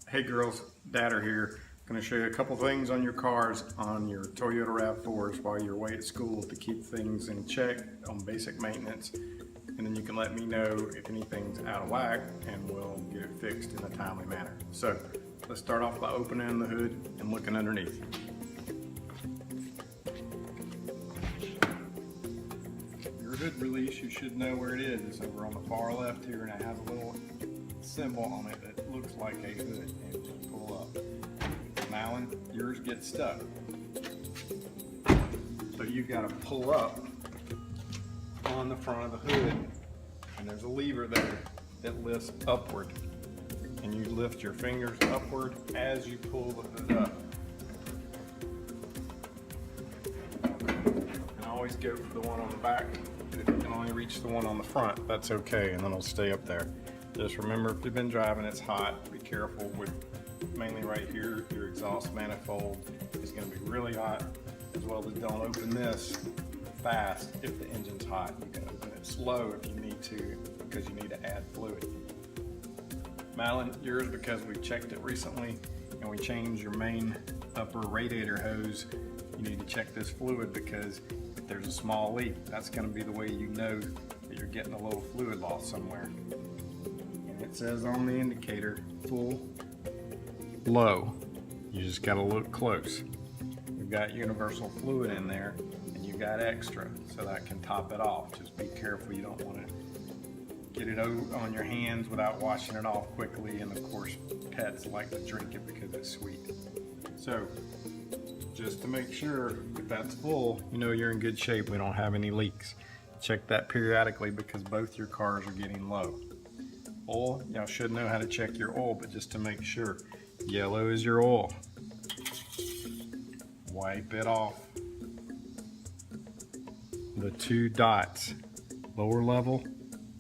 Hey girls, Dadder here. Going to show you a couple things on your cars on your Toyota RAV4s while you're away at school to keep things in check on basic maintenance, and then you can let me know if anything's out of whack and we'll get it fixed in a timely manner. So let's start off by opening the hood and looking underneath. Your hood release, you should know where it is. It's over on the far left here, and it has a little symbol on it that looks like a hood, and just pull up. Malin, yours gets stuck. So you got to pull up on the front of the hood, and there's a lever there that lifts upward, and you lift your fingers upward as you pull the hood up. And always go for the one on the back, but if you can only reach the one on the front, that's okay, and then it'll stay up there. Just remember, if you've been driving, it's hot. Be careful with, mainly right here, your exhaust manifold is going to be really hot, as well as don't open this fast if the engine's hot. You can open it slow if you need to, because you need to add fluid. Malin, yours, because we checked it recently and we changed your main upper radiator hose, you need to check this fluid, because if there's a small leak, that's going to be the way you know that you're getting a little fluid loss somewhere. It says on the indicator, full, low. You just gotta look close. We've got universal fluid in there, and you got extra, so that can top it off. Just be careful, you don't wanna get it on your hands without washing it off quickly, and of course, pets like to drink it because it's sweet. So, just to make sure if that's full, you know you're in good shape, we don't have any leaks. Check that periodically, because both your cars are getting low. Oil, y'all should know how to check your oil, but just to make sure, yellow is your oil. Wipe it off. The two dots, lower level,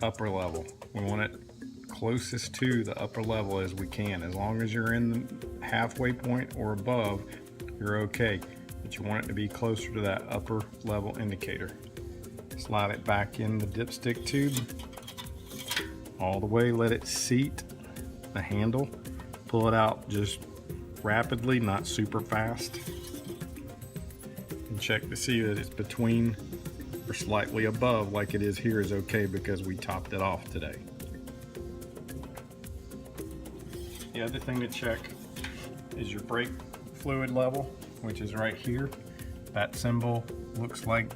upper level. We want it closest to the upper level as we can. As long as you're in the halfway point or above, you're okay, but you want it to be closer to that upper level indicator. Slide it back in the dipstick tube all the way, let it seat the handle, pull it out just rapidly, not super fast, and check to see that it's between or slightly above, like it is here, is okay, because we topped it off today. The other thing to check is your brake fluid level, which is right here. That symbol looks like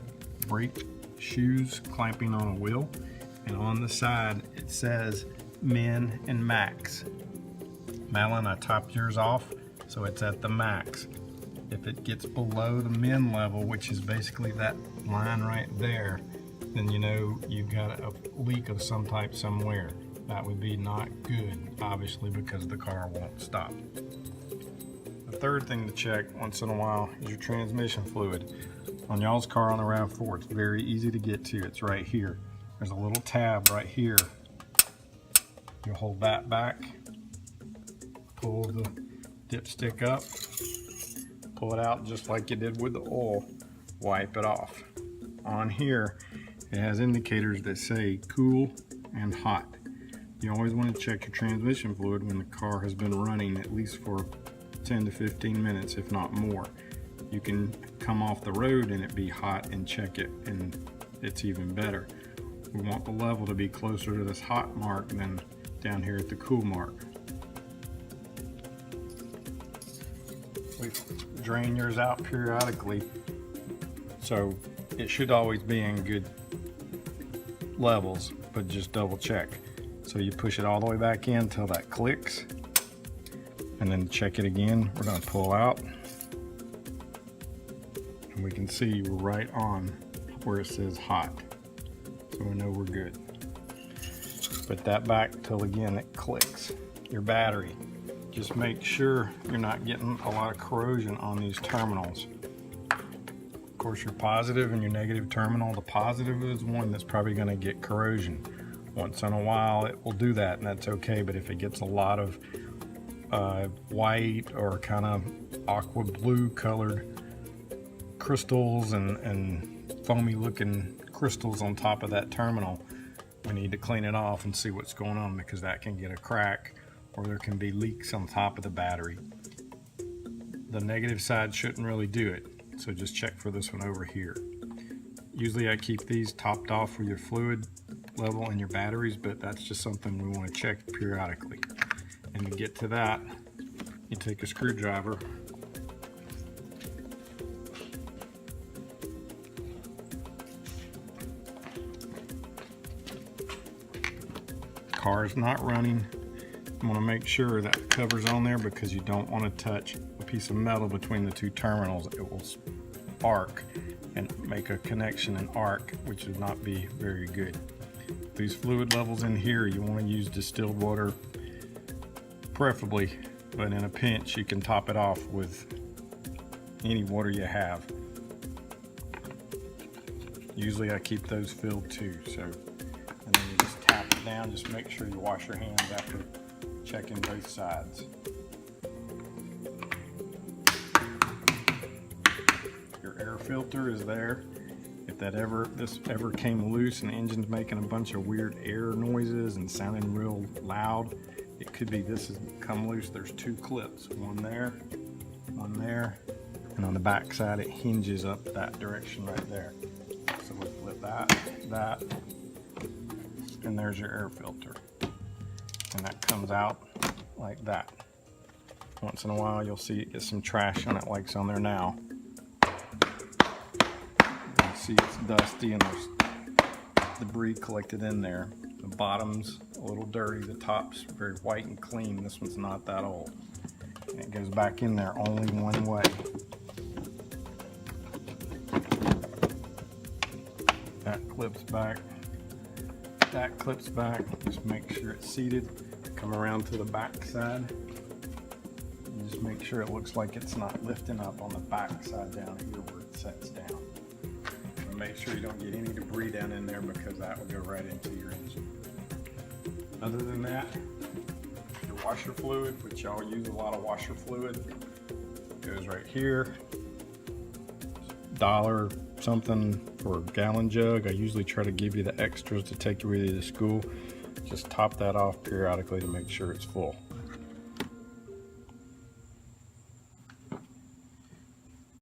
brake shoes clamping on a wheel, and on the side it says min and max. Malin, I topped yours off, so it's at the max. If it gets below the min level, which is basically that line right there, then you know you've got a leak of some type somewhere. That would be not good, obviously, because the car won't stop. The third thing to check once in a while is your transmission fluid. On y'all's car on the RAV4, it's very easy to get to. It's right here. There's a little tab right here. You hold that back, pull the dipstick up, pull it out just like you did with the oil, wipe it off. On here, it has indicators that say cool and hot. You always want to check your transmission fluid when the car has been running at least for 10 to 15 minutes, if not more. You can come off the road and it be hot and check it, and it's even better. We want the level to be closer to this hot mark than down here at the cool mark. We drain yours out periodically, so it should always be in good levels, but just double check. So you push it all the way back in until that clicks, and then check it again. We're going to pull out, and we can see we're right on where it says hot, so we know we're good. Put that back till again it clicks. Your battery, just make sure you're not getting a lot of corrosion on these terminals. Of course, your positive and your negative terminal, the positive is one that's probably going to get corrosion. Once in a while it will do that, and that's okay, but if it gets a lot of white or kind of aqua blue colored crystals and foamy looking crystals on top of that terminal, we need to clean it off and see what's going on, because that can get a crack or there can be leaks on top of the battery. The negative side shouldn't really do it, so just check for this one over here. Usually I keep these topped off with your fluid level and your batteries, but that's just something we want to check periodically. And to get to that, you take a screwdriver, car's not running. You want to make sure that cover's on there because you don't want to touch a piece of metal between the two terminals. It will arc and make a connection and arc, which would not be very good. These fluid levels in here, you want to use distilled water preferably, but in a pinch you can top it off with any water you have. Usually I keep those filled too, so, and then you just tap it down. Just make sure you wash your hands after checking both sides. Your air filter is there. If this ever came loose and the engine's making a bunch of weird air noises and sounding real loud, it could be this has come loose. There's two clips, one there, and on the back side it hinges up that direction right there. So we'll flip that, and there's your air filter. And that comes out like that. Once in a while you'll see it get some trash on it like it's on there now. You see it's dusty and there's debris collected in there. The bottom's a little dirty, the top's very white and clean. This one's not that old. And it goes back in there only one way. That clips back. That clips back. Just make sure it's seated. Come around to the back side. And just make sure it looks like it's not lifting up on the back side down here where it sets down. And make sure you don't get any debris down in there because that will go right into your engine. Other than that, your washer fluid, which y'all use a lot of washer fluid, goes right here. $1 something for a gallon jug. I usually try to give you the extras to take you with you to school. Just top that off periodically to make sure it's full.